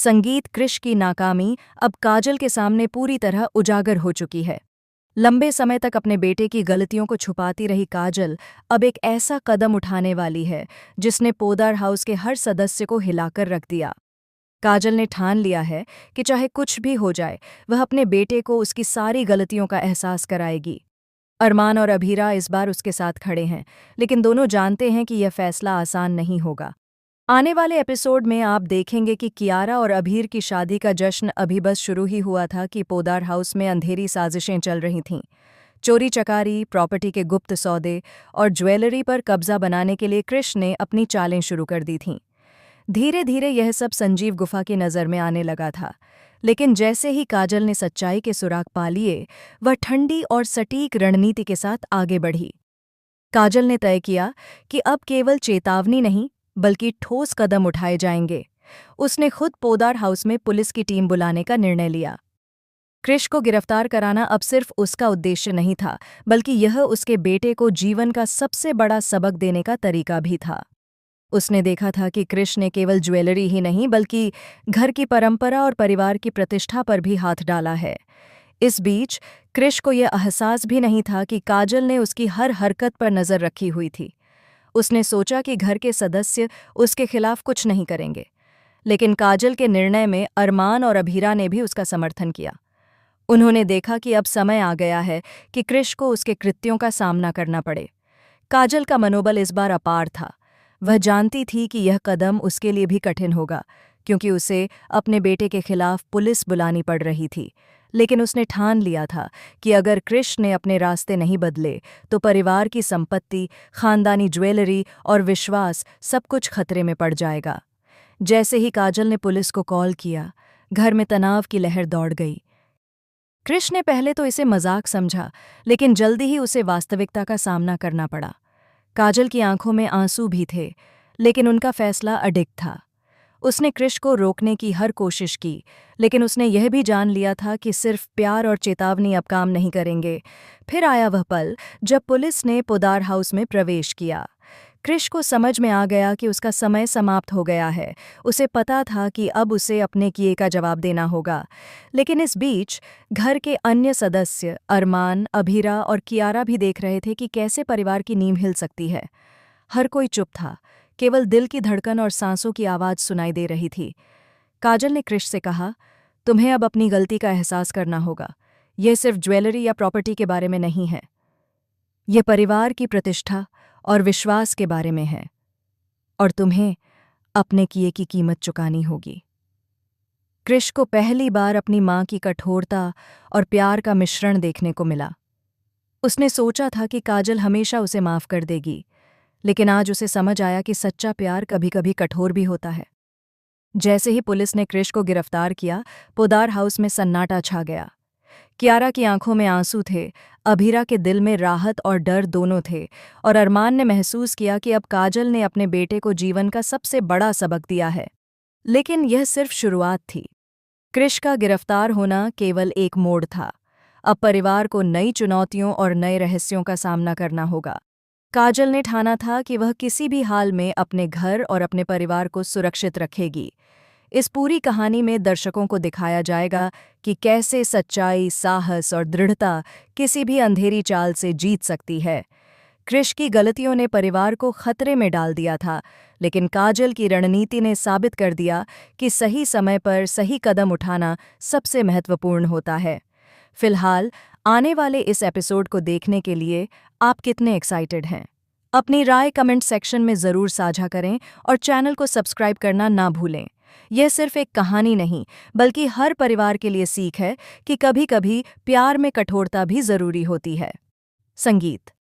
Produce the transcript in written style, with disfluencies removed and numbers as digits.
संगीत कृष की नाकामी अब काजल के सामने पूरी तरह उजागर हो चुकी है। लंबे समय तक अपने बेटे की गलतियों को छुपाती रही काजल अब एक ऐसा कदम उठाने वाली है जिसने पोदार हाउस के हर सदस्य को हिलाकर रख दिया। काजल ने ठान लिया है कि चाहे कुछ भी हो जाए, वह अपने बेटे को उसकी सारी गलतियों का एहसास कराएगी। अरमान और अभीरा इस बार उसके साथ खड़े हैं, लेकिन दोनों जानते हैं कि यह फैसला आसान नहीं होगा। आने वाले एपिसोड में आप देखेंगे कि कियारा और अभीर की शादी का जश्न अभी बस शुरू ही हुआ था कि पोदार हाउस में अंधेरी साजिशें चल रही थीं। चोरी चकारी, प्रॉपर्टी के गुप्त सौदे और ज्वेलरी पर कब्जा बनाने के लिए कृष ने अपनी चालें शुरू कर दी थीं। धीरे धीरे यह सब संजीव गुफा की नज़र में आने लगा था, लेकिन जैसे ही काजल ने सच्चाई के सुराग पा लिए, वह ठंडी और सटीक रणनीति के साथ आगे बढ़ी। काजल ने तय किया कि अब केवल चेतावनी नहीं, बल्कि ठोस कदम उठाए जाएंगे। उसने खुद पोदार हाउस में पुलिस की टीम बुलाने का निर्णय लिया। कृष को गिरफ्तार कराना अब सिर्फ उसका उद्देश्य नहीं था, बल्कि यह उसके बेटे को जीवन का सबसे बड़ा सबक देने का तरीका भी था। उसने देखा था कि कृष ने केवल ज्वेलरी ही नहीं, बल्कि घर की परंपरा और परिवार की प्रतिष्ठा पर भी हाथ डाला है। इस बीच कृष को यह एहसास भी नहीं था कि काजल ने उसकी हर हरकत पर नज़र रखी हुई थी। उसने सोचा कि घर के सदस्य उसके खिलाफ कुछ नहीं करेंगे, लेकिन काजल के निर्णय में अरमान और अभीरा ने भी उसका समर्थन किया। उन्होंने देखा कि अब समय आ गया है कि कृष को उसके कृत्यों का सामना करना पड़े। काजल का मनोबल इस बार अपार था। वह जानती थी कि यह कदम उसके लिए भी कठिन होगा, क्योंकि उसे अपने बेटे के खिलाफ पुलिस बुलानी पड़ रही थी। लेकिन उसने ठान लिया था कि अगर कृष ने अपने रास्ते नहीं बदले, तो परिवार की संपत्ति, खानदानी ज्वेलरी और विश्वास सब कुछ खतरे में पड़ जाएगा। जैसे ही काजल ने पुलिस को कॉल किया, घर में तनाव की लहर दौड़ गई। कृष ने पहले तो इसे मजाक समझा, लेकिन जल्दी ही उसे वास्तविकता का सामना करना पड़ा। काजल की आंखों में आंसू भी थे, लेकिन उनका फैसला अडिग था। उसने कृष को रोकने की हर कोशिश की, लेकिन उसने यह भी जान लिया था कि सिर्फ प्यार और चेतावनी अब काम नहीं करेंगे। फिर आया वह पल जब पुलिस ने पोदार हाउस में प्रवेश किया। कृष को समझ में आ गया कि उसका समय समाप्त हो गया है। उसे पता था कि अब उसे अपने किए का जवाब देना होगा। लेकिन इस बीच घर के अन्य सदस्य अरमान, अभीरा और कियारा भी देख रहे थे कि कैसे परिवार की नींव हिल सकती है। हर कोई चुप था, केवल दिल की धड़कन और सांसों की आवाज़ सुनाई दे रही थी। काजल ने कृष से कहा, तुम्हें अब अपनी गलती का एहसास करना होगा। यह सिर्फ ज्वेलरी या प्रॉपर्टी के बारे में नहीं है, यह परिवार की प्रतिष्ठा और विश्वास के बारे में है, और तुम्हें अपने किए की कीमत चुकानी होगी। कृष को पहली बार अपनी माँ की कठोरता और प्यार का मिश्रण देखने को मिला। उसने सोचा था कि काजल हमेशा उसे माफ़ कर देगी, लेकिन आज उसे समझ आया कि सच्चा प्यार कभी-कभी कठोर भी होता है। जैसे ही पुलिस ने कृष को गिरफ्तार किया, पोदार हाउस में सन्नाटा छा गया। कियारा की आंखों में आंसू थे, अभीरा के दिल में राहत और डर दोनों थे, और अरमान ने महसूस किया कि अब काजल ने अपने बेटे को जीवन का सबसे बड़ा सबक दिया है। लेकिन यह सिर्फ शुरुआत थी। कृष का गिरफ्तार होना केवल एक मोड़ था। अब परिवार को नई चुनौतियों और नए रहस्यों का सामना करना होगा। काजल ने ठाना था कि वह किसी भी हाल में अपने घर और अपने परिवार को सुरक्षित रखेगी। इस पूरी कहानी में दर्शकों को दिखाया जाएगा कि कैसे सच्चाई, साहस और दृढ़ता किसी भी अंधेरी चाल से जीत सकती है। कृष की गलतियों ने परिवार को खतरे में डाल दिया था, लेकिन काजल की रणनीति ने साबित कर दिया कि सही समय पर सही कदम उठाना सबसे महत्वपूर्ण होता है। फिलहाल आने वाले इस एपिसोड को देखने के लिए आप कितने एक्साइटेड हैं? अपनी राय कमेंट सेक्शन में ज़रूर साझा करें और चैनल को सब्सक्राइब करना ना भूलें। यह सिर्फ एक कहानी नहीं, बल्कि हर परिवार के लिए सीख है कि कभी-कभी प्यार में कठोरता भी ज़रूरी होती है। संगीत।